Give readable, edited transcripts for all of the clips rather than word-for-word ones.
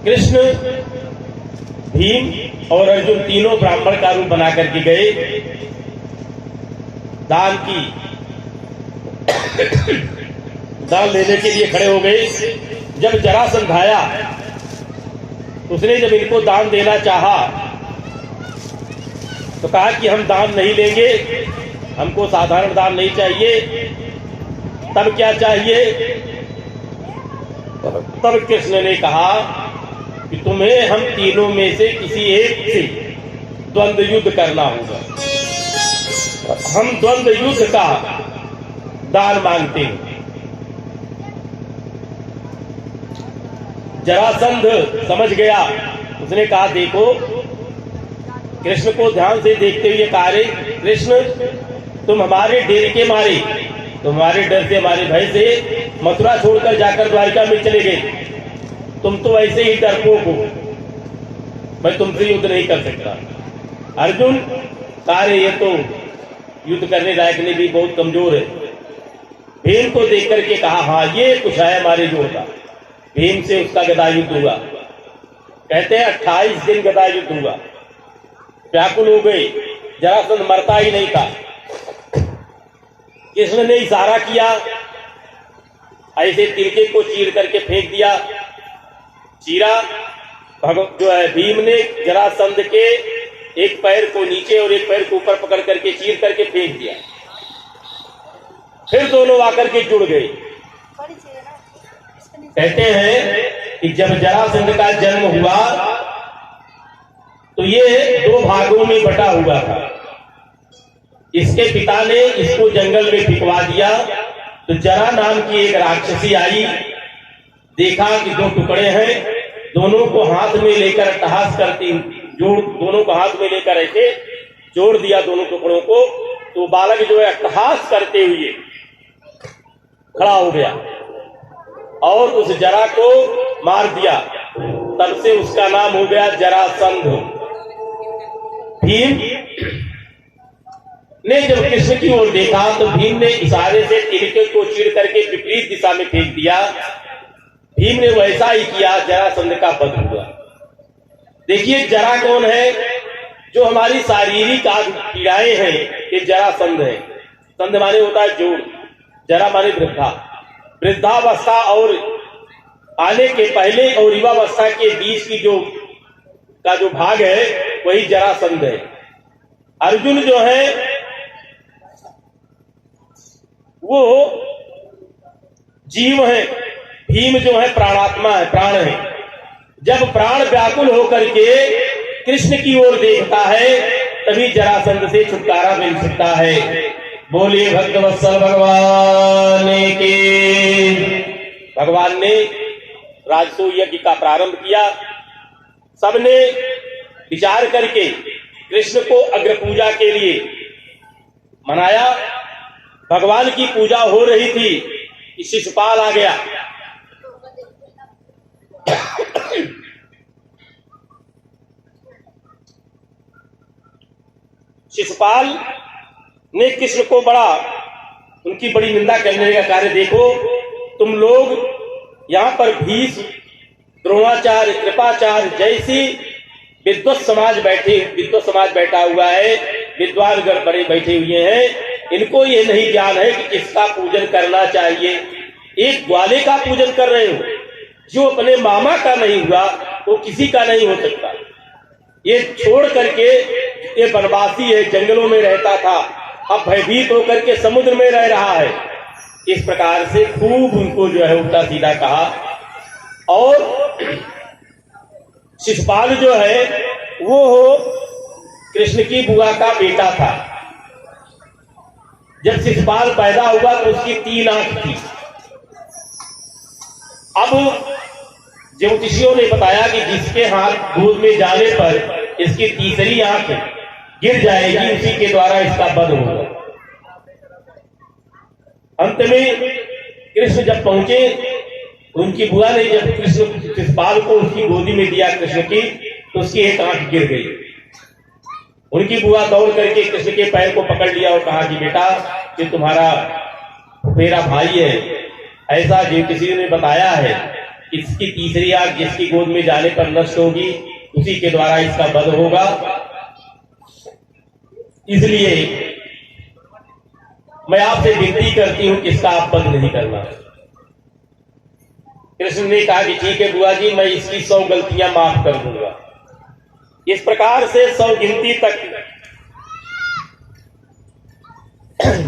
कृष्ण, भीम और अर्जुन तीनों ब्राह्मण का रूप बना करके गए। दान लेने के लिए खड़े हो गए। जब जरासंध आया, उसने जब इनको दान देना चाहा तो कहा कि हम दान नहीं लेंगे, हमको साधारण दान नहीं चाहिए। तब क्या चाहिए? तब कृष्ण ने कहा कि तुम्हें हम तीनों में से किसी एक से द्वंद्व युद्ध करना होगा। हम द्वंद्व युद्ध का दान मांगते हैं। जरासंध समझ गया। उसने कहा, देखो, कृष्ण को ध्यान से देखते हुए कहा, रे कृष्ण, तुम हमारे डर के मारे, तुम्हारे डर से, हमारे भय से मथुरा छोड़कर जाकर द्वारिका में चले गए। तुम तो ऐसे ही डरपोक हो, मैं तुमसे युद्ध नहीं कर सकता। अर्जुन कार्य, ये तो युद्ध करने लायक नहीं, भी बहुत कमजोर है। भीम को देख करके कहा, हाँ, ये कुछ है हमारे जोड़ का। भीम से उसका गदा युद्ध हुआ। कहते हैं 28 दिन गदा युद्ध हुआ। व्याकुल हो गए, जरासंध मरता ही नहीं था। कृष्ण ने इशारा किया, ऐसे तिनके को चीर करके फेंक दिया। चीरा जो है, भीम ने जरासंध के एक पैर को नीचे और एक पैर को ऊपर पकड़ करके चीर करके फेंक दिया। फिर दोनों आकर के जुड़ गए। कहते हैं कि जब जरासंध का जन्म हुआ तो ये 2 भागों में बटा हुआ था। इसके पिता ने इसको जंगल में फिकवा दिया। तो जरा नाम की एक राक्षसी आई, देखा कि 2 टुकड़े हैं, दोनों को हाथ में लेकर अट्टहास करती, दोनों को हाथ में लेकर ऐसे जोड़ दिया दोनों टुकड़ों को। तो बालक जो है अट्टहास करते हुए खड़ा हो गया और उस जरा को मार दिया। तब से उसका नाम हो गया जरासंध। भीम ने जब कृष्ण की ओर देखा तो भीम ने इशारे से तिनके को चीर करके विपरीत दिशा में फेंक दिया। भीम ने वैसा ही किया, जरासंध का वध हुआ। देखिए, जरा कौन है? जो हमारी शारीरिक पीड़ाएं हैं, ये जरासंध है। संध माने होता है जोड़, जरा माने वृद्धा। वृद्धावस्था और आने के पहले और युवावस्था के बीच की जो भाग है, वही जरासंध है। अर्जुन जो है वो जीव है, भीम जो है प्राणात्मा है, प्राण है। जब प्राण व्याकुल होकर के कृष्ण की ओर देखता है, तभी जरासंध से छुटकारा मिल सकता है। बोलिए भक्तवत्सल भगवान के। भगवान ने राजसूय यज्ञ का प्रारंभ किया। सबने विचार करके कृष्ण को अग्र पूजा के लिए मनाया। भगवान की पूजा हो रही थी कि शिशुपाल आ गया। शिशुपाल ने कृष्ण को उनकी बड़ी निंदा करने का कार्य। देखो, तुम लोग यहां पर भीष्म, द्रोणाचार्य, कृपाचार्य जैसी विद्वत समाज बैठा हुआ है, विद्वान गण बड़े बैठे हुए हैं। इनको ये नहीं ज्ञान है कि किसका पूजन करना चाहिए। एक ग्वाले का पूजन कर रहे हो, जो अपने मामा का नहीं हुआ वो किसी का नहीं हो सकता। ये छोड़ करके, ये वनवासी है, जंगलों में रहता था, अब भयभीत होकर के समुद्र में रह रहा है। इस प्रकार से खूब उनको जो है उल्टा सीधा कहा। और शिशुपाल जो है वो कृष्ण की बुआ का बेटा था। जब शिशुपाल पैदा हुआ तो उसकी 3 आंख थी। अब ज्योतिषियों ने बताया कि जिसके हाथ गोद में जाने पर इसकी तीसरी आंख गिर जाएगी, उसी के द्वारा इसका वध होगा। अंत में कृष्ण जब पहुंचे, उनकी बुआ ने जब शिशुपाल को उसकी गोदी में दिया कृष्ण की, तो उसकी एक आंख गिर गई। उनकी बुआ दौड़ करके कृष्ण के पैर को पकड़ लिया और कहा कि बेटा, ये तुम्हारा मेरा भाई है। ऐसा जो किसी ने बताया है इसकी तीसरी आंख जिसकी गोद में जाने पर नष्ट होगी, उसी के द्वारा इसका वध होगा। इसलिए मैं आपसे विनती करती हूं कि इसका आप वध नहीं करना। कृष्ण ने कहा कि ठीक है बुआ जी, मैं इसकी 100 गलतियां माफ कर दूंगा। इस प्रकार से 100 गिनती तक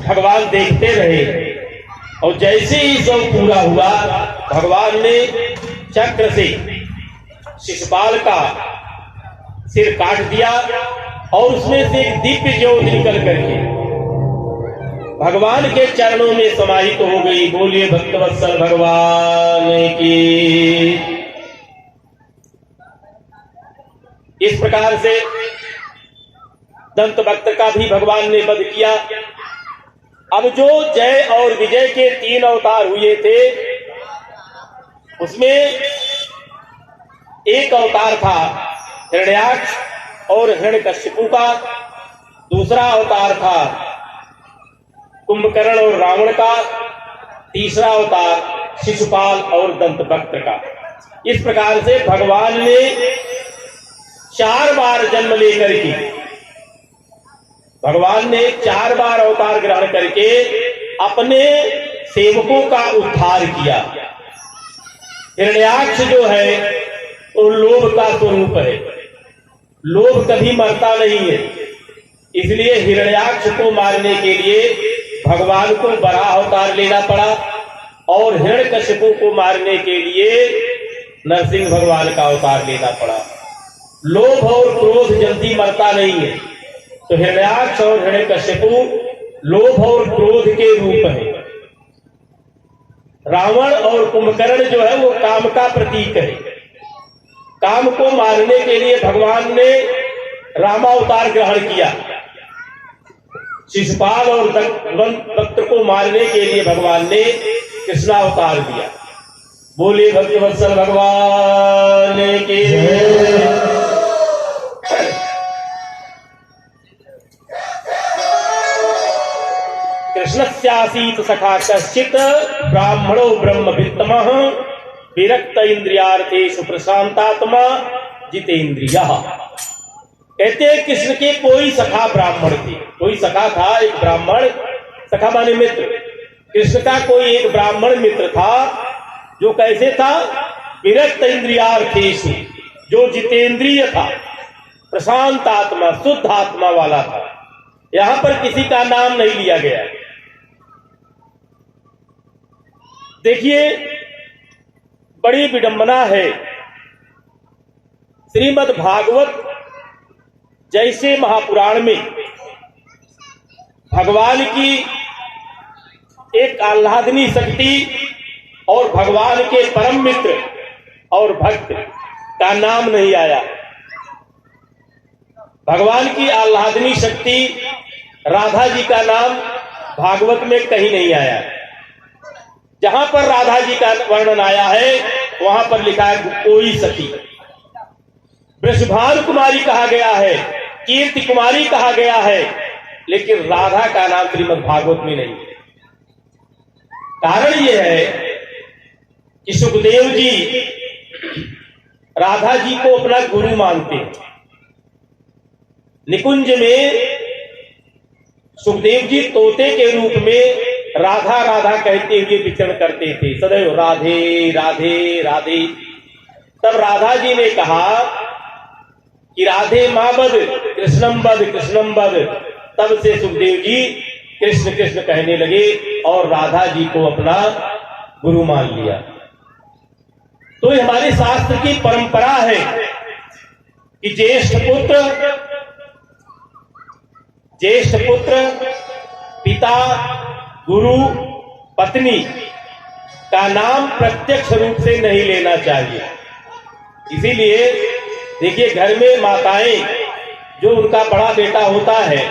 भगवान देखते रहे और जैसे ही सब पूरा हुआ, भगवान ने चक्र से शिशुपाल का सिर काट दिया और उसमें से एक दिव्य ज्योत निकल करके भगवान के चरणों में समाहित हो गई। बोलिए भक्तवत्सल भगवान की। इस प्रकार से दंतवक्त्र का भी भगवान ने वध किया। अब जो जय और विजय के 3 अवतार हुए थे, उसमें एक अवतार था हिरण्याक्ष और हिरण्यकश्यपु का, दूसरा अवतार था कुंभकर्ण और रावण का, तीसरा अवतार शिशुपाल और दंतवक्त्र का। इस प्रकार से भगवान ने 4 बार जन्म लेकर के, भगवान ने 4 बार अवतार ग्रहण करके अपने सेवकों का उद्धार किया। हिरण्याक्ष जो है वो लोभ का स्वरूप है, लोभ कभी मरता नहीं है। इसलिए हिरण्याक्ष को मारने के लिए भगवान को बराह अवतार लेना पड़ा और हिरण्यकश्यपु को मारने के लिए नरसिंह भगवान का अवतार लेना पड़ा। लोभ और क्रोध जल्दी मरता नहीं है, तो हिरण्याक्ष और हिरण्यकश्यपु लोभ और क्रोध के रूप है। रावण और कुंभकर्ण जो है वो काम का प्रतीक है। काम को मारने के लिए भगवान ने रामावतार ग्रहण किया। शिशुपाल और दंतवक्त्र को मारने के लिए भगवान ने कृष्णावतार दिया। बोलिए भक्तवत्सल भगवान की। कृष्णस्यासीत सखा कश्चित् ब्राह्मणो ब्रह्मवित्तमः विरक्त इंद्रियार्थेषु प्रशांतात्मा जितेंद्रियः। कहते हैं कृष्ण के कोई सखा ब्राह्मण थे, कोई सखा था, एक ब्राह्मण, सखा माने मित्र। कृष्ण का कोई एक ब्राह्मण मित्र था जो कैसे था, विरक्त इंद्रियार्थेषु, जो जितेंद्रिय था, प्रशांत आत्मा, शुद्ध आत्मा वाला था। यहां पर किसी का नाम नहीं लिया गया। देखिए बड़ी विडंबना है, श्रीमद् भागवत जैसे महापुराण में भगवान की एक आह्लादनी शक्ति और भगवान के परम मित्र और भक्त का नाम नहीं आया। भगवान की आह्लादनी शक्ति राधा जी का नाम भागवत में कहीं नहीं आया। जहां पर राधा जी का वर्णन आया है वहां पर लिखा है कोई सखी। वृषभानु कुमारी कहा गया है, कीर्ति कुमारी कहा गया है, लेकिन राधा का नाम श्रीमद् भागवत में नहीं है। कारण यह है कि सुखदेव जी राधा जी को अपना गुरु मानते हैं। निकुंज में सुखदेव जी तोते के रूप में राधा राधा कहते हुए विचरण करते थे, सदैव राधे राधे राधे। तब राधा जी ने कहा कि राधे मां बद कृष्णम बद कृष्णम बद। तब से सुखदेव जी कृष्ण कृष्ण कहने लगे और राधा जी को अपना गुरु मान लिया। तो ये हमारे शास्त्र की परंपरा है कि ज्येष्ठ पुत्र पिता गुरु पत्नी का नाम प्रत्यक्ष रूप से नहीं लेना चाहिए। इसीलिए देखिए घर में माताएं जो उनका बड़ा बेटा होता है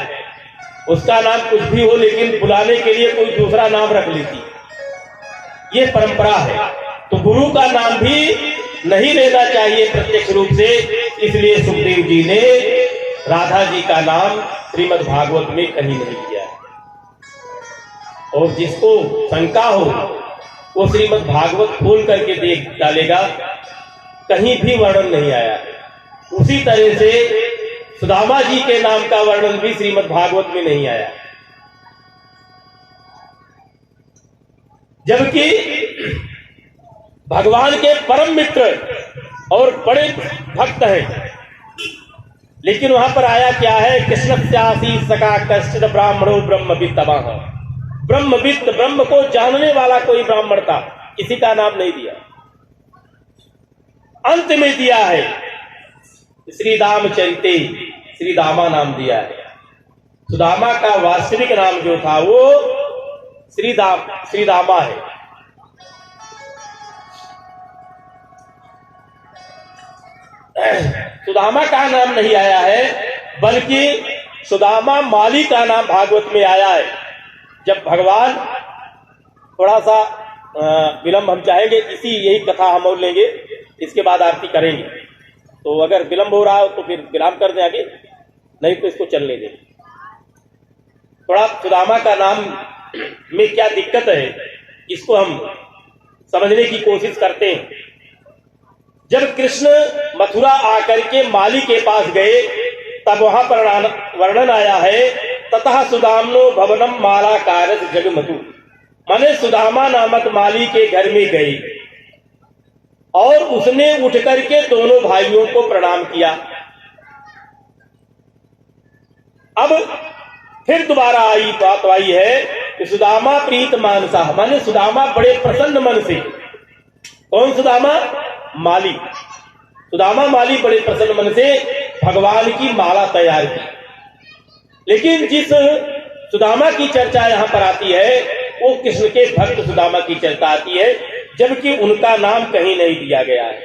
उसका नाम कुछ भी हो लेकिन बुलाने के लिए कोई दूसरा नाम रख लेती, ये परंपरा है। तो गुरु का नाम भी नहीं लेना चाहिए प्रत्यक्ष रूप से। इसलिए सुखदेव जी ने राधा जी का नाम श्रीमद् भागवत में कहीं नहीं लिया। और जिसको शंका हो वो श्रीमद् भागवत खोल करके देख डालेगा, कहीं भी वर्णन नहीं आया। उसी तरह से सुदामा जी के नाम का वर्णन भी श्रीमद् भागवत में नहीं आया। जबकि भगवान के परम मित्र और बड़े भक्त हैं, लेकिन वहां पर आया क्या है, कृष्णस्यासी सका कश्चित ब्राह्मणो ब्रह्मवित्तमः। ब्रह्मवित्त, ब्रह्म को जानने वाला कोई ब्राह्मण था, किसी का नाम नहीं दिया। अंत में दिया है श्री दामचरिते, श्री दामा नाम दिया है। सुदामा का वास्तविक नाम जो था वो श्री दामा है। सुदामा का नाम नहीं आया है, बल्कि सुदामा माली का नाम भागवत में आया है। जब भगवान, थोड़ा सा विलंब हम चाहेंगे, यही कथा हम और लेंगे, इसके बाद आरती करेंगे। तो अगर विलंब हो रहा हो तो फिर विराम कर दें आगे, नहीं तो इसको चलने दें। थोड़ा सुदामा का नाम में क्या दिक्कत है, इसको हम समझने की कोशिश करते हैं। जब कृष्ण मथुरा आकर के माली के पास गए, तब वहां पर वर्णन आया है, ततः सुदामनो भवनम माला कारस जगमतु। माने सुदामा नामक माली के घर में गई और उसने उठ करके दोनों भाइयों को प्रणाम किया। अब फिर दोबारा बात आई है कि सुदामा प्रीत मानसा, माने सुदामा बड़े प्रसन्न मन से। कौन सुदामा? माली। सुदामा माली बड़े प्रसन्न मन से भगवान की माला तैयार की। लेकिन जिस सुदामा की चर्चा यहां पर आती है, वो कृष्ण के भक्त सुदामा की चर्चा आती है, जबकि उनका नाम कहीं नहीं दिया गया है।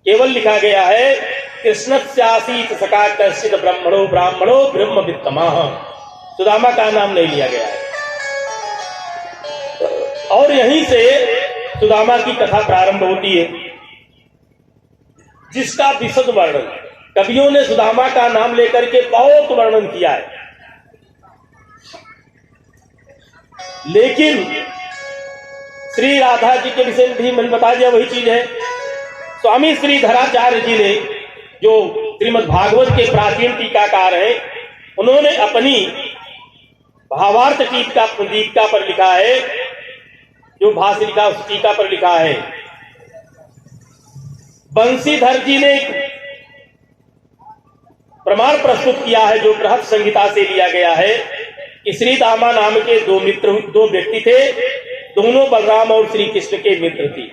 केवल लिखा गया है कृष्णस्यासीत सका कश्चित् ब्राह्मणो ब्रह्मवित्तमः। सुदामा का नाम नहीं लिया गया है। और यहीं से सुदामा की कथा प्रारंभ होती है, जिसका विशद वर्णन कवियों ने सुदामा का नाम लेकर के बहुत वर्णन किया है। लेकिन श्री राधा जी के विषय में भी मैंने बता दिया, वही चीज है। स्वामी श्री धराचार्य जी ने, जो श्रीमद् भागवत के प्राचीन टीकाकार हैं, उन्होंने अपनी भावार्थ दीपिका पर लिखा है, जो भाष्य लिखा उस टीका पर लिखा है, बंशीधर जी ने प्रमाण प्रस्तुत किया है, जो बृहत संहिता से लिया गया है, कि श्री दामा नाम के दो व्यक्ति थे, दोनों बलराम और श्री कृष्ण के मित्र थे।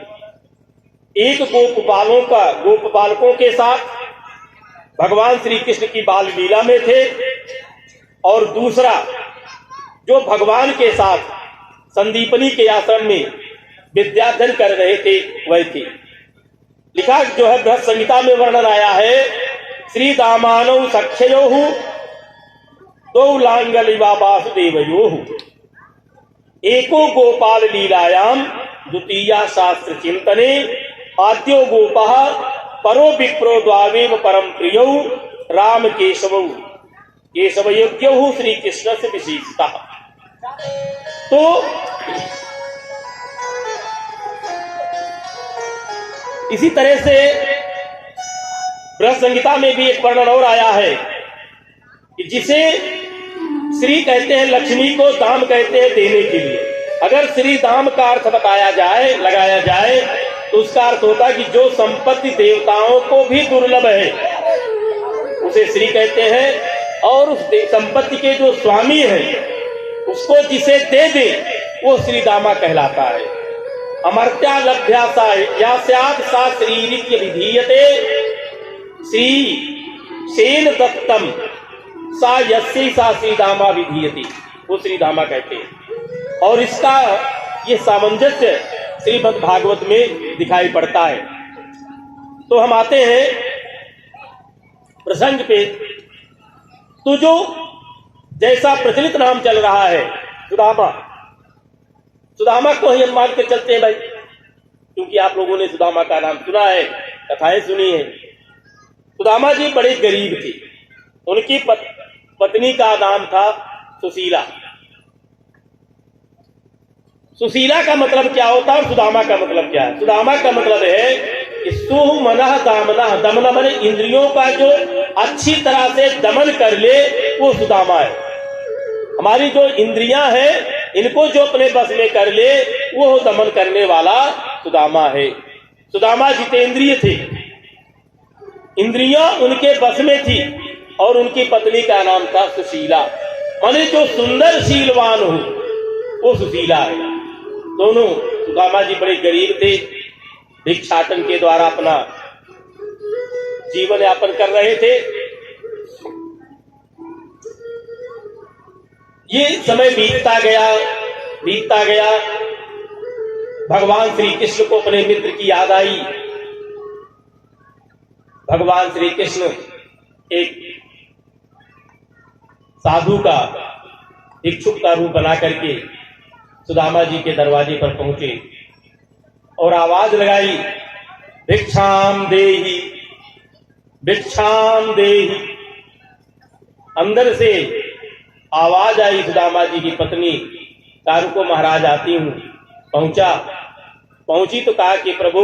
एक गोपबालकों के साथ भगवान श्री कृष्ण की बाल लीला में थे, और दूसरा जो भगवान के साथ संदीपनी के आश्रम में विद्याध्ययन कर रहे थे, वह थे। लिखा जो है बृहत संहिता में वर्णन आया है, श्री दामानौ सख्ययोः दो लांगलिवा वासुदेवयोः एको गोपाल लीलायाम द्वितीया शास्त्र चिंतने आद्यो गोपः परो विप्रो द्वावेव परम प्रियौ राम केशवौ केशवयोग्यौ श्री कृष्ण से विशेषता। तो इसी तरह से बृहत संहिता में भी एक वर्णन और आया है कि जिसे श्री कहते हैं लक्ष्मी को दाम कहते हैं देने के लिए। अगर श्री दाम का अर्थ बताया जाए, लगाया जाए, तो उसका अर्थ होता है कि जो संपत्ति देवताओं को भी दुर्लभ है उसे श्री कहते हैं, और उस संपत्ति के जो स्वामी हैं उसको जिसे दे दे वो श्री दामा कहलाता है। अमर्त्या लभ्या या स्यात् सा श्रीरित्य विधीयते श्री सेन दत्तम सा यस्यै सा श्रीदामा विधीयते, वो श्रीदामा कहते हैं। और इसका ये सामंजस्य श्रीमद् भागवत में दिखाई पड़ता है। तो हम आते हैं प्रसंग पे। तो जो जैसा प्रचलित नाम चल रहा है सुदामा, सुदामा को ही हम मान के चलते हैं भाई, क्योंकि आप लोगों ने सुदामा का नाम सुना है, कथाएं सुनी है। सुदामा जी बड़े गरीब थे। उनकी पत्नी का नाम था सुशीला। सुशीला का मतलब क्या होता है और सुदामा का मतलब क्या है? सुदामा का मतलब है कि सुह मनः दामनः, दमन माने इंद्रियों का जो अच्छी तरह से दमन कर ले वो सुदामा है। हमारी जो इंद्रियां हैं इनको जो अपने बस में कर ले वो दमन करने वाला सुदामा है। सुदामा जितेंद्रिय थे, इंद्रियां उनके बस में थी और उनकी पत्नी का नाम था सुशीला, माने जो सुंदर शीलवान हो वो सुशीला है। दोनों सुदामा जी बड़े गरीब थे, भिक्षाटन के द्वारा अपना जीवन यापन कर रहे थे। ये समय बीतता गया। भगवान श्री कृष्ण को अपने मित्र की याद आई। भगवान श्री कृष्ण एक साधु का भिक्षुक का रूप बना करके सुदामा जी के दरवाजे पर पहुंचे और आवाज लगाई, भिक्षाम देहि, भिक्षाम देहि। अंदर से आवाज आई सुदामा जी की पत्नी, तारुको महाराज आती हूं। पहुंची तो कहा कि प्रभु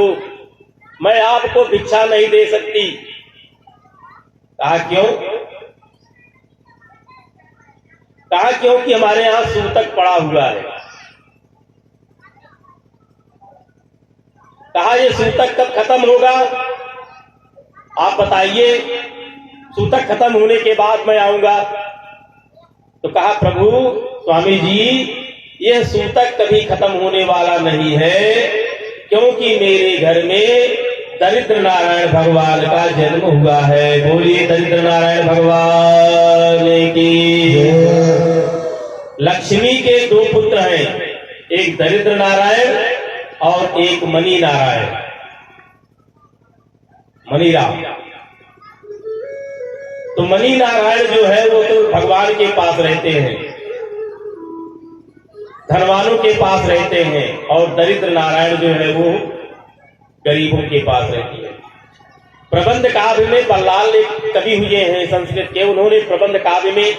मैं आपको भिक्षा नहीं दे सकती। कहा क्यों? कहा क्योंकि हमारे यहां सूतक पड़ा हुआ है। कहा ये सूतक कब खत्म होगा? आप बताइए, सूतक खत्म होने के बाद मैं आऊंगा। तो कहा प्रभु स्वामी जी यह सूतक कभी खत्म होने वाला नहीं है, क्योंकि मेरे घर में दरिद्र नारायण भगवान का जन्म हुआ है। बोलिए दरिद्र नारायण भगवान की। लक्ष्मी के दो पुत्र हैं, एक दरिद्र नारायण और एक मणि नारायण, मणिराम। तो मणि नारायण जो है वो तो भगवान के पास रहते हैं, धनवानों के पास रहते हैं, और दरिद्र नारायण जो है वो गरीबों के पास रहती है। प्रबंध काव्य में बल्लाल ने कवि हुए हैं संस्कृत के, उन्होंने प्रबंध काव्य में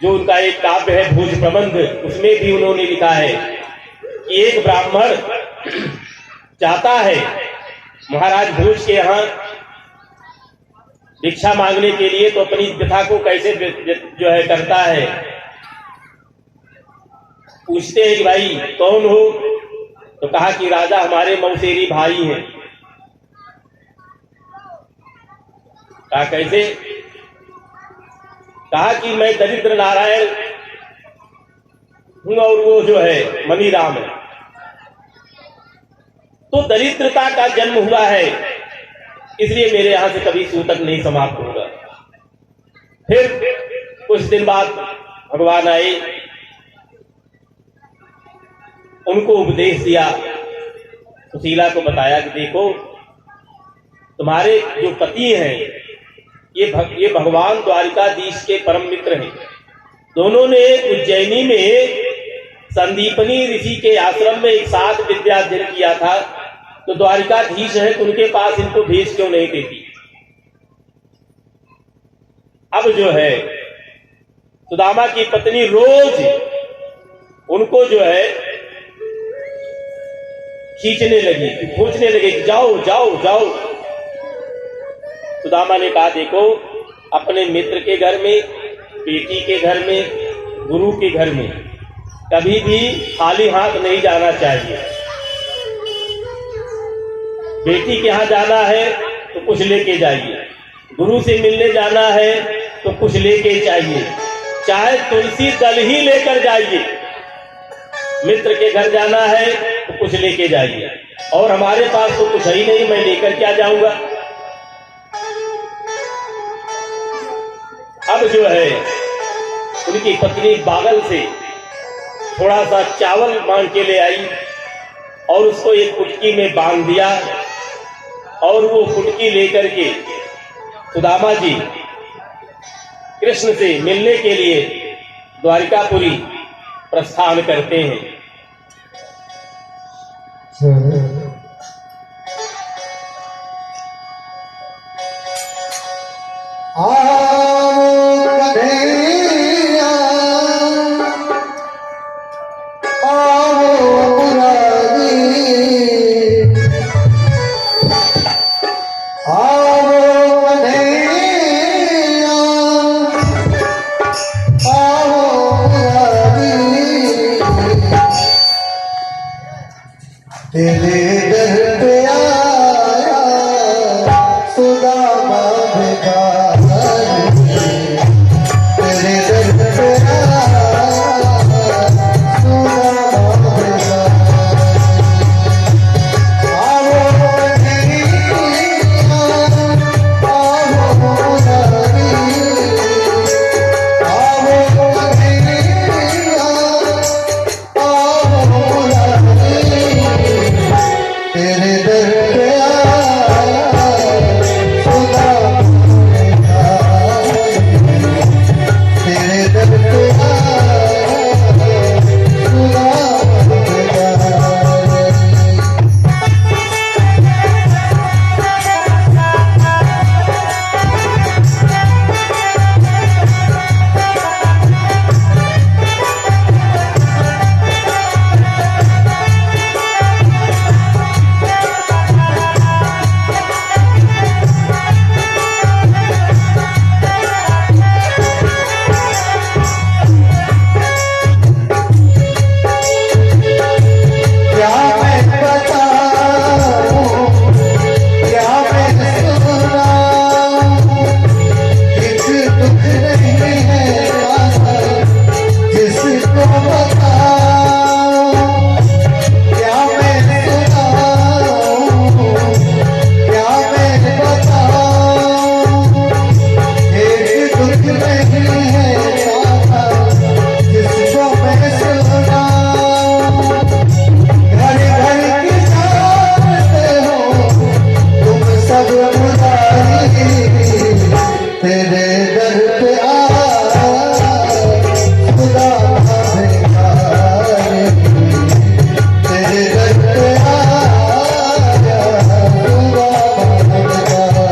जो उनका एक काव्य है भोज प्रबंध, उसमें भी उन्होंने लिखा है कि एक ब्राह्मण चाहता है महाराज भोज के यहाँ भिक्षा मांगने के लिए, तो अपनी व्यथा को कैसे जो है करता है। पूछते हैं कि भाई कौन हो? तो कहा कि राजा हमारे मौसेरी भाई हैं। कहा कैसे? कहा कि मैं दरिद्र नारायण हूं और वो जो है मणिराम है। तो दरिद्रता का जन्म हुआ है, इसलिए मेरे यहां से कभी सूतक नहीं समाप्त होगा। फिर कुछ दिन बाद भगवान आए, उनको उपदेश दिया, सुशीला को बताया कि देखो तुम्हारे जो पति हैं ये भगवान द्वारिकाधीश के परम मित्र हैं। दोनों ने उज्जैनी में संदीपनी ऋषि के आश्रम में एक साथ विद्या अध्ययन किया था, तो द्वारिकाधीश है तो उनके पास इनको भेज क्यों नहीं देती। अब जो है सुदामा की पत्नी रोज उनको जो है खींचने लगी, पूछने लगे कि जाओ जाओ जाओ। सुदामा ने कहा देखो अपने मित्र के घर में, बेटी के घर में, गुरु के घर में कभी भी खाली हाथ नहीं जाना चाहिए। बेटी के यहाँ जाना है तो कुछ लेके जाइए, गुरु से मिलने जाना है तो कुछ लेके जाइए, चाहे तुलसी दल ही लेकर जाइए। मित्र के घर जाना है तो कुछ लेके जाइए, और हमारे पास तो कुछ ही नहीं, मैं लेकर क्या जाऊंगा। अब जो है उनकी पत्नी बागल से थोड़ा सा चावल मांग के ले आई और उसको एक फुटकी में बांध दिया, और वो फुटकी लेकर के सुदामा जी कृष्ण से मिलने के लिए द्वारिकापुरी प्रस्थान करते हैं। आओ अब खुदाई तेरे दर पे आया खुदा भिखारी तेरे दर पे आया खुदा भिखारी।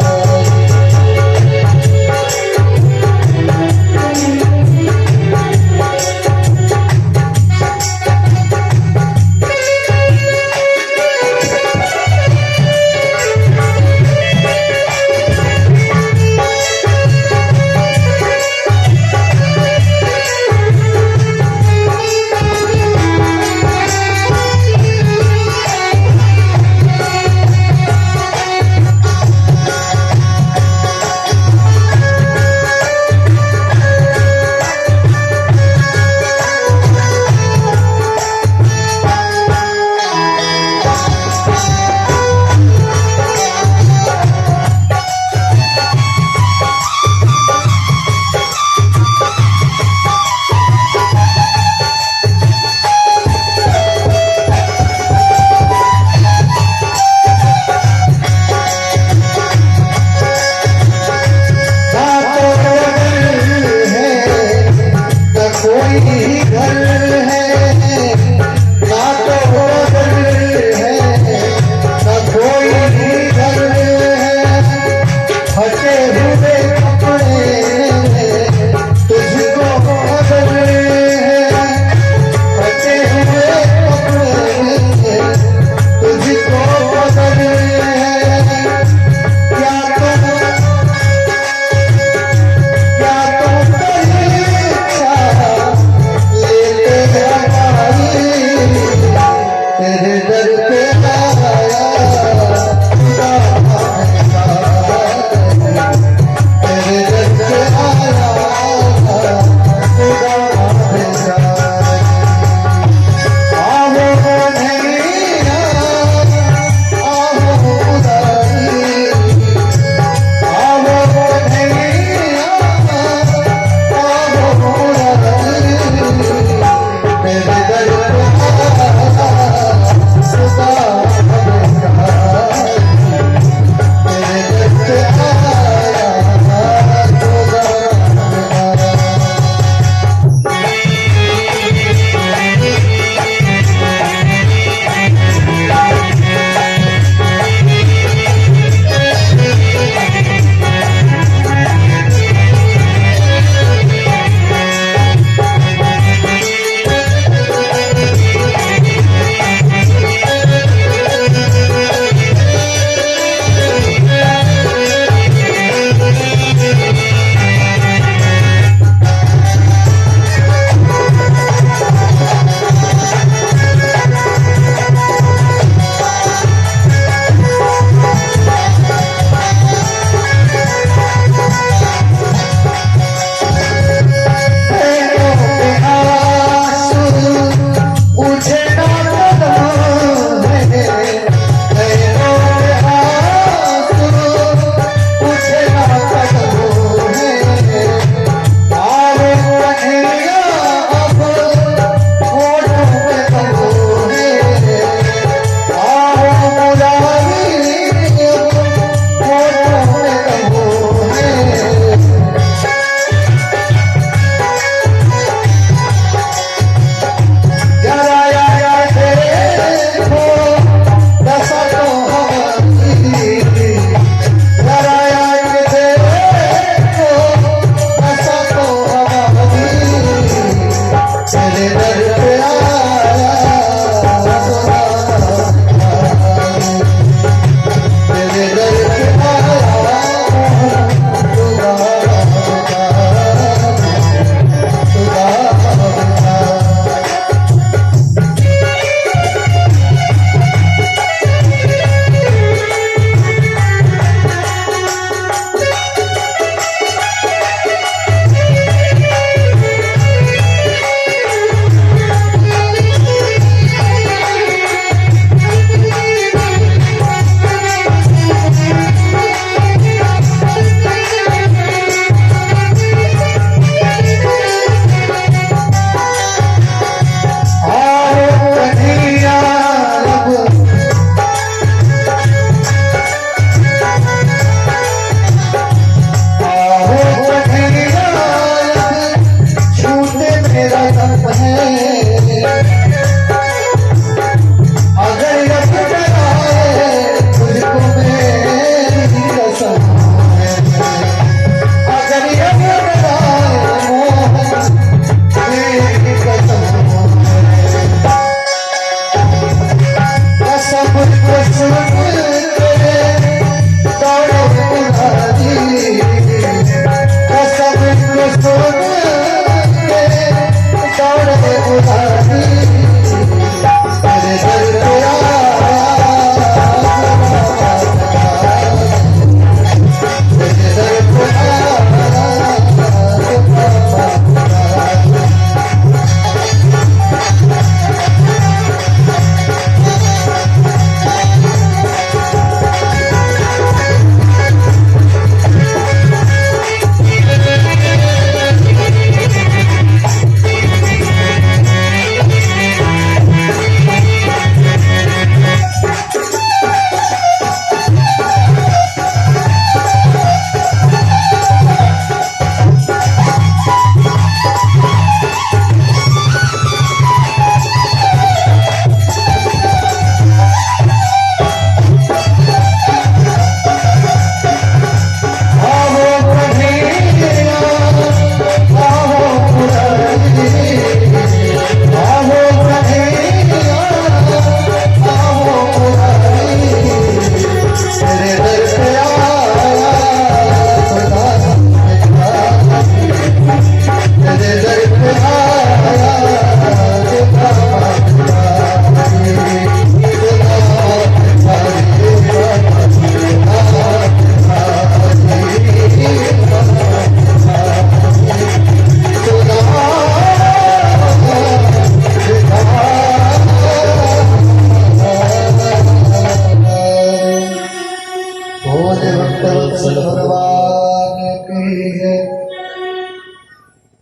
बोल भक्तवत्सल भगवान की जय।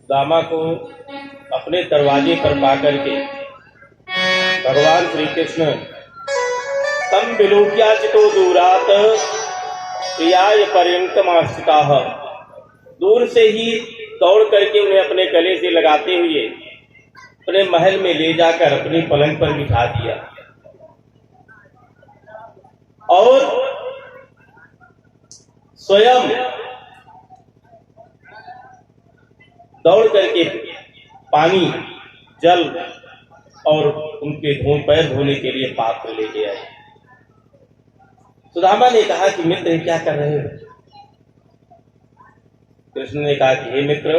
दामा को अपने दरवाजे पर पाकर के भगवान श्री कृष्ण तम विलोक्याचितो दूरात प्रियाय पर्यंतमास्थिताः, दूर से ही दौड़ करके उन्हें अपने गले से लगाते हुए अपने महल में ले जाकर अपनी पलंग पर बिठा दिया और स्वयं दौड़ करके पानी जल और उनके पैर धोने के लिए पात्र लेके आए। सुदामा ने कहा कि मित्र क्या कर रहे हो? कृष्ण ने कहा कि हे मित्र,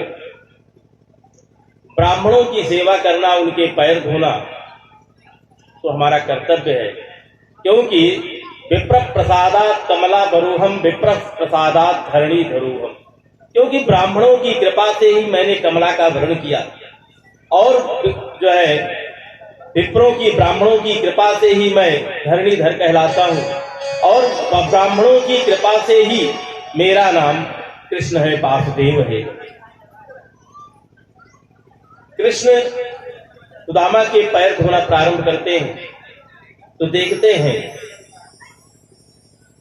ब्राह्मणों की सेवा करना, उनके पैर धोना तो हमारा कर्तव्य है, क्योंकि विप्र प्रसादात कमला बरूहम विप्र प्रसादात धरणी धरूहम, क्योंकि ब्राह्मणों की कृपा से ही मैंने कमला का वर्ण किया और जो है विप्रों की ब्राह्मणों की कृपा से ही मैं धरणीधर कहलाता हूं और ब्राह्मणों की कृपा से ही मेरा नाम कृष्ण है, वासुदेव है। कृष्ण सुदामा के पैर धोना प्रारंभ करते हैं तो देखते हैं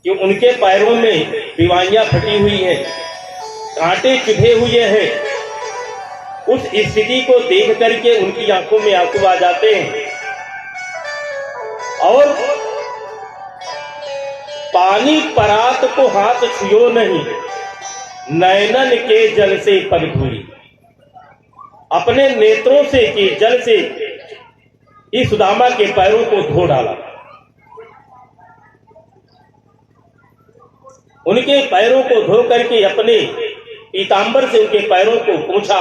कि उनके पैरों में पिवाइयां फटी हुई हैं, कांटे चुभे हुए हैं। उस स्थिति को देख करके उनकी आंखों में आंसू आ जाते हैं और पानी परात को हाथ छुओ नहीं, नैनन के जल से पग धोई, अपने नेत्रों से के जल से इस सुदामा के पैरों को धो डाला। उनके पैरों को धो करके अपने पीतांबर से उनके पैरों को पोंछा,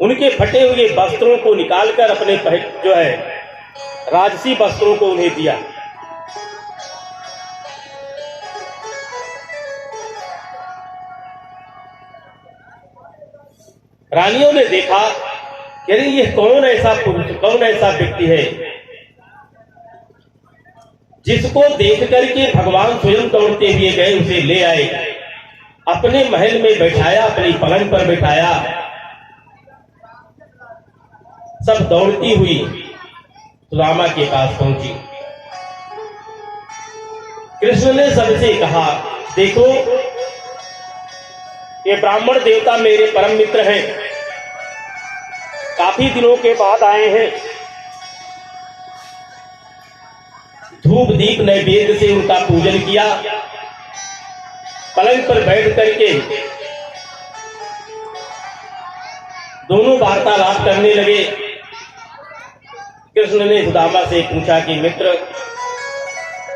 उनके फटे हुए वस्त्रों को निकालकर अपने जो है राजसी वस्त्रों को उन्हें दिया। रानियों ने देखा कि अरे ये कौन ऐसा पुरुष, कौन ऐसा व्यक्ति है जिसको देख करके भगवान स्वयं दौड़ते हुए गए, उसे ले आए, अपने महल में बैठाया, अपनी पलंग पर बैठाया। सब दौड़ती हुई सुदामा के पास पहुंची। कृष्ण ने सबसे कहा, देखो ये ब्राह्मण देवता मेरे परम मित्र हैं, काफी दिनों के बाद आए हैं। धूप दीप नैवेद्य से उनका पूजन किया, पलंग पर बैठ करके दोनों वार्तालाप करने लगे। कृष्ण ने सुदामा से पूछा कि मित्र,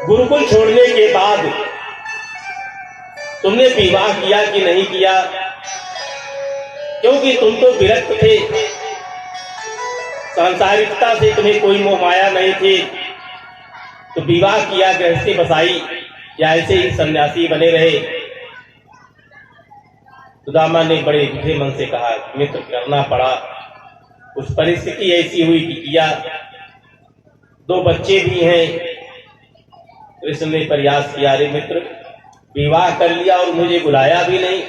गुरुकुल छोड़ने के बाद तुमने विवाह किया कि नहीं किया? क्योंकि तुम तो विरक्त थे, सांसारिकता से तुम्हें कोई मोह माया नहीं थी, तो विवाह किया, गृहस्थी बसाई, या ऐसे ही सन्यासी बने रहे? सुदामा ने बड़े दुखे मन से कहा, मित्र करना पड़ा, उस परिस्थिति ऐसी हुई कि किया। 2 बच्चे भी हैं। कृष्ण ने प्रयास किया, अरे मित्र विवाह कर लिया और मुझे बुलाया भी नहीं।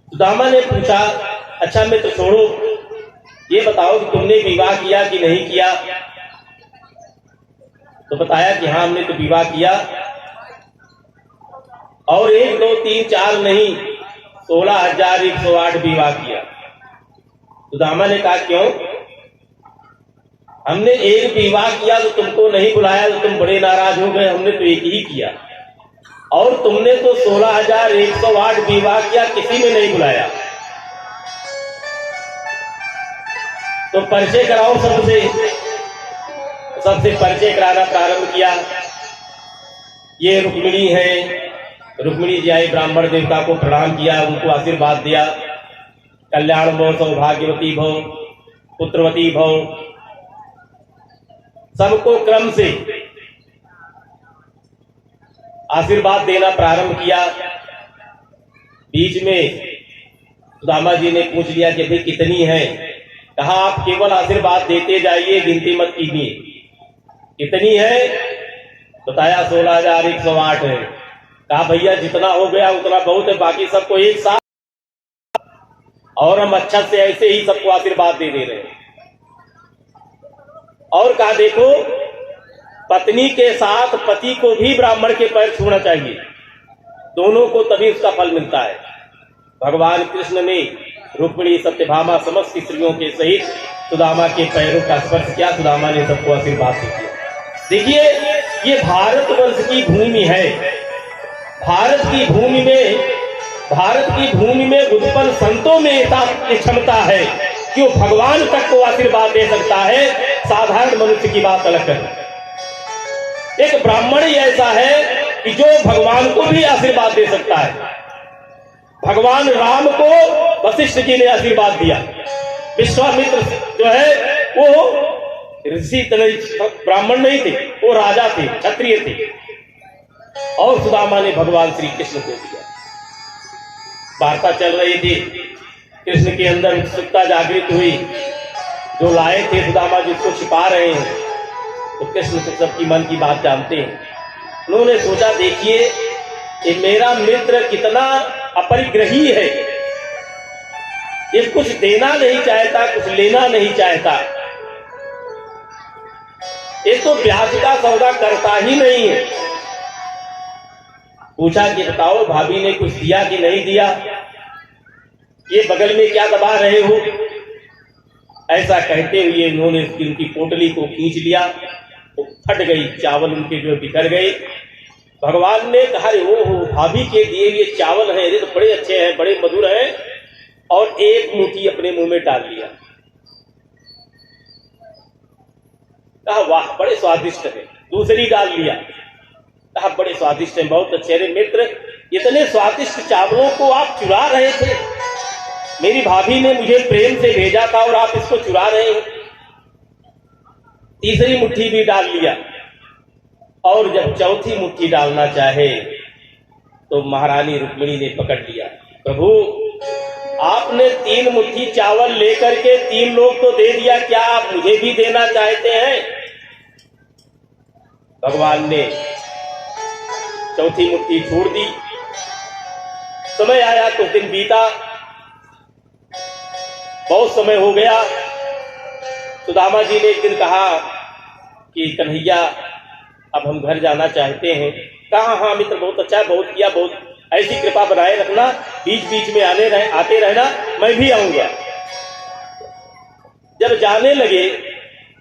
सुदामा ने पूछा, अच्छा मित्र छोड़ो, ये बताओ कि तुमने विवाह किया कि नहीं किया? तो बताया कि हाँ हमने तो विवाह किया, और 1 2 3 4 नहीं 16,108 विवाह किया। सुदामा ने कहा क्यों? हमने एक विवाह किया तो तुमको नहीं बुलाया तो तुम बड़े नाराज हो गए, हमने तो एक ही किया, और तुमने तो 16,108 विवाह किया, किसी में नहीं बुलाया। तो परिचय कराओ सबसे। सबसे परिचय कराना प्रारंभ किया। ये रुक्मिणी है। रुक्मिणी जी आई, ब्राह्मण देवता को प्रणाम किया, उनको आशीर्वाद दिया, कल्याण भव, सौभाग्यवती भव, पुत्रवती भव। सबको क्रम से आशीर्वाद देना प्रारंभ किया। बीच में सुदामा जी ने पूछ लिया कि भाई कितनी है? कहा आप केवल आशीर्वाद देते जाइए, गिनती मत कीजिए। कितनी है? बताया 16,108 है। कहा भैया जितना हो गया उतना बहुत है, बाकी सबको एक साथ, और हम अच्छा से ऐसे ही सबको आशीर्वाद दे दे रहे हैं। और कहा देखो, पत्नी के साथ पति को भी ब्राह्मण के पैर छूना चाहिए, दोनों को तभी उसका फल मिलता है। भगवान कृष्ण ने रुक्मिणी, सत्यभामा समस्त स्त्रियों के सहित सुदामा के पैरों का स्पर्श किया। सुदामा ने सबको आशीर्वाद दिया। देखिए, ये भारतवर्ष की भूमि है। भारत की भूमि में उत्पन्न संतों में ये क्षमता है कि वो भगवान तक को आशीर्वाद दे सकता है, साधारण मनुष्य की बात अलग है। एक ब्राह्मण ही ऐसा है कि जो भगवान को भी आशीर्वाद दे सकता है। भगवान राम को वशिष्ठ जी ने आशीर्वाद दिया। विश्वामित्र जो है वो ऋषि ब्राह्मण नहीं थे, वो राजा थे, क्षत्रिय थे, और सुदामा ने भगवान श्री कृष्ण को दिया। वार्ता चल रही थी, कृष्ण के अंदर उत्सुकता जागृत हुई। जो लाए थे सुदामा जिसको छिपा रहे हैं, तो कृष्ण तो सबकी मन की बात जानते हैं। उन्होंने सोचा देखिए कि मेरा मित्र कितना अपरिग्रही है, ये कुछ देना नहीं चाहता, कुछ लेना नहीं चाहता, ये तो ब्याज का सौदा करता ही नहीं है। पूछा कि बताओ भाभी ने कुछ दिया कि नहीं दिया, ये बगल में क्या दबा रहे हो? ऐसा कहते हुए उन्होंने उनकी पोटली को खींच लिया, वो फट गई, चावल उनके जो बिखर गए। भगवान ने कहा ओ भाभी के दिए ये चावल हैं, ये तो बड़े अच्छे हैं, बड़े मधुर हैं, और एक मुट्ठी अपने मुंह में डाल लिया। कहा वाह बड़े स्वादिष्ट है। दूसरी डाल लिया, कहा बड़े स्वादिष्ट है, बहुत अच्छे। अरे मित्र, इतने स्वादिष्ट चावलों को आप चुरा रहे थे? मेरी भाभी ने मुझे प्रेम से भेजा था और आप इसको चुरा रहे हो। तीसरी मुट्ठी भी डाल लिया, और जब चौथी मुट्ठी डालना चाहे तो महारानी रुक्मिणी ने पकड़ लिया। प्रभु, आपने 3 मुट्ठी चावल लेकर के 3 लोग तो दे दिया, क्या आप मुझे भी देना चाहते हैं? भगवान ने चौथी मुट्ठी छोड़ दी। समय आया, कुछ दिन बीता, बहुत समय हो गया। सुदामा जी ने एक दिन कहा कि कन्हैया अब हम घर जाना चाहते हैं। कहा हाँ मित्र, बहुत अच्छा, बहुत किया, बहुत ऐसी कृपा बनाए रखना, बीच बीच में आते रहना, मैं भी आऊंगा। जब जाने लगे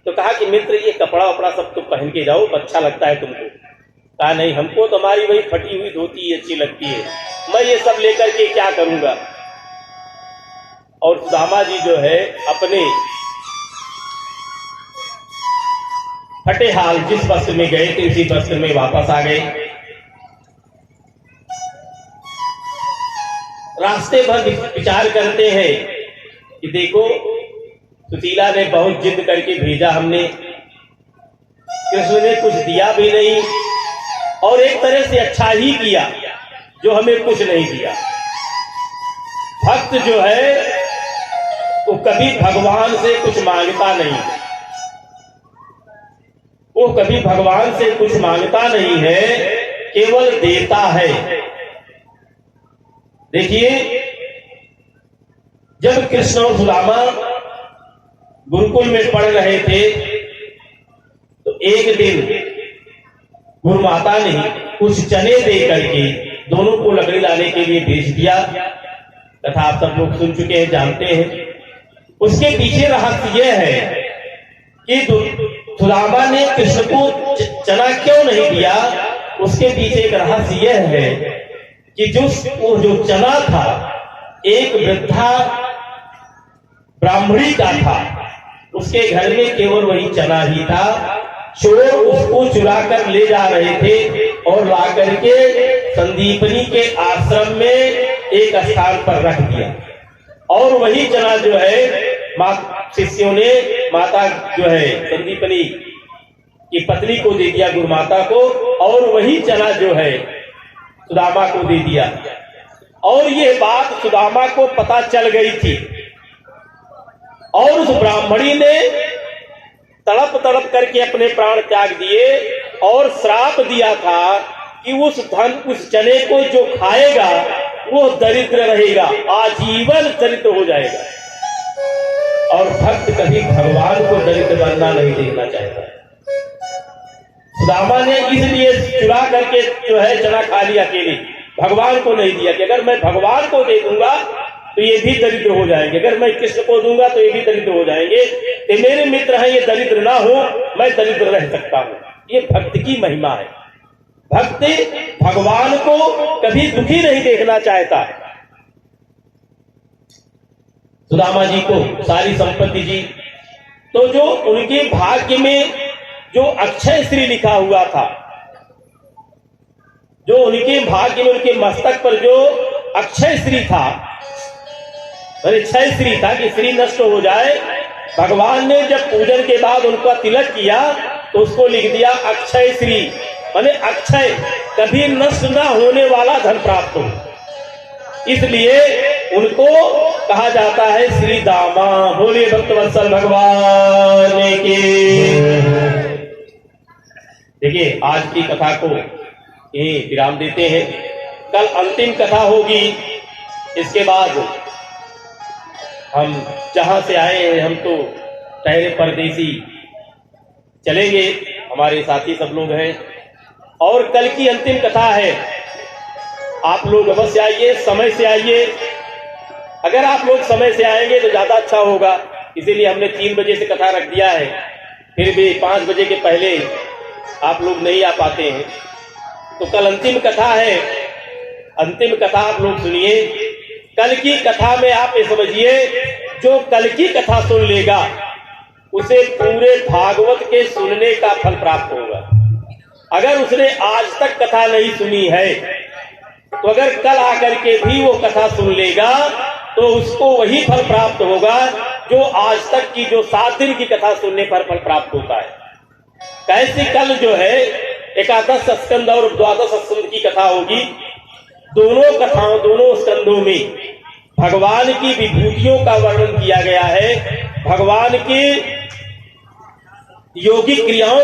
तो कहा कि मित्र ये कपड़ा वपड़ा सब तुम पहन के जाओ, अच्छा लगता है तुमको। कहा नहीं, हमको तुम्हारी वही फटी हुई धोती अच्छी लगती है, मैं ये सब लेकर के क्या करूंगा। और सुदामा जी जो है अपने फटे हाल जिस वस्त्र में गए थे उसी वस्त्र में वापस आ गए। रास्ते भर विचार करते हैं कि देखो सुशीला ने बहुत जिद करके भेजा, हमने कृष्ण ने कुछ दिया भी नहीं, और एक तरह से अच्छा ही किया जो हमें कुछ नहीं दिया। भक्त जो है वो कभी भगवान से कुछ मांगता नहीं, वो कभी भगवान से कुछ मांगता नहीं है, केवल देता है। देखिए, जब कृष्ण और सुदामा गुरुकुल में पढ़ रहे थे तो एक दिन गुरु माता ने कुछ चने दे करके दोनों को लकड़ी लाने के लिए भेज दिया। कथा आप सब लोग सुन चुके हैं, जानते हैं। उसके पीछे रहस्य यह है कि सुदामा ने कृष्ण को चना क्यों नहीं दिया। उसके पीछे एक रहस्य यह है कि जो चना था एक वृद्धा ब्राह्मणी का था, उसके घर में केवल वही चना ही था। चोर उसको चुरा कर ले जा रहे थे और ला करके संदीपनी के आश्रम में एक स्थान पर रख दिया, और वही चना जो है शिष्यों ने माता जो है संदीपनी की पत्नी को दे दिया, गुरु माता को, और वही चना जो है सुदामा को दे दिया। और ये बात सुदामा को पता चल गई थी, और उस ब्राह्मणी ने तड़प तड़प करके अपने प्राण त्याग दिए और श्राप दिया था कि उस चने को जो खाएगा वो दरिद्र रहेगा, आजीवन दरिद्र हो जाएगा। और भक्त कभी भगवान को दरिद्र बनना नहीं देखना चाहता। सुदामा ने इसलिए चुरा करके जो है चना खा लिया अकेले, भगवान को नहीं दिया कि अगर मैं भगवान को दे दूंगा तो ये भी दरिद्र हो जाएंगे, अगर मैं कृष्ण को दूंगा तो ये भी दरिद्र हो जाएंगे, ये मेरे मित्र हैं, ये दरिद्र ना हो, मैं दरिद्र रह सकता हूं। ये भक्त की महिमा है। भक्त भगवान को कभी दुखी नहीं देखना चाहता। सुदामा जी को सारी संपत्ति जी, तो जो उनके भाग्य में जो अक्षय श्री लिखा हुआ था, जो उनके भाग्य में उनके मस्तक पर जो अक्षय श्री था, क्षय श्री था कि श्री नष्ट हो जाए, भगवान ने जब पूजन के बाद उनका तिलक किया तो उसको लिख दिया अक्षय श्री, माने अक्षय, कभी नष्ट न होने वाला धन प्राप्त हो। इसलिए उनको कहा जाता है श्री दामा। बोले भक्तवत्सल भगवान के। देखिए आज की कथा को यही विराम देते हैं, कल अंतिम कथा होगी। इसके बाद हम जहां से आए हैं, हम तो ठहरे परदेसी, चलेंगे, हमारे साथी सब लोग हैं। और कल की अंतिम कथा है, आप लोग अवश्य आइए, समय से आइए। अगर आप लोग समय से आएंगे तो ज्यादा अच्छा होगा, इसीलिए हमने 3 बजे से कथा रख दिया है। फिर भी 5 बजे के पहले आप लोग नहीं आ पाते हैं, तो कल अंतिम कथा है। अंतिम कथा आप लोग सुनिए। कल की कथा में आप ये समझिए, जो कल की कथा सुन लेगा उसे पूरे भागवत के सुनने का फल प्राप्त होगा। अगर उसने आज तक कथा नहीं सुनी है तो अगर कल आकर के भी वो कथा सुन लेगा तो उसको वही फल प्राप्त होगा जो आज तक की जो 7 दिन की कथा सुनने पर फल प्राप्त होता है। कैसे कल जो है 11 स्कंद और 12 स्कंद की कथा होगी। दोनों कथाओं, दोनों स्कंदों में भगवान की विभूतियों का वर्णन किया गया है, भगवान की योगिक क्रियाओं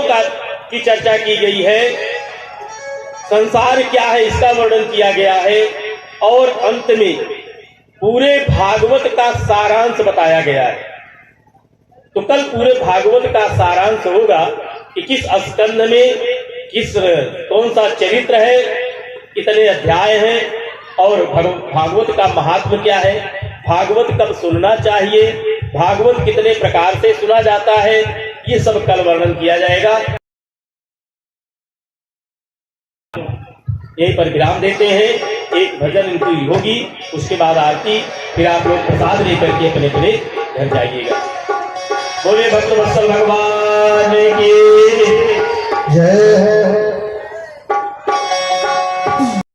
की चर्चा की गई है, संसार क्या है इसका वर्णन किया गया है, और अंत में पूरे भागवत का सारांश बताया गया है। तो कल पूरे भागवत का सारांश होगा कि किस स्कंद में कौन सा चरित्र है, कितने अध्याय हैं, और भागवत का महात्म क्या है, भागवत कब सुनना चाहिए, भागवत कितने प्रकार से सुना जाता है, ये सब कल वर्णन किया जाएगा। यहीं पर विराम देते हैं। एक भजन इनकी होगी, उसके बाद आरती, फिर आप लोग प्रसाद लेकर के अपने अपने घर जाइएगा। बोले भक्तवत्सल भगवान की।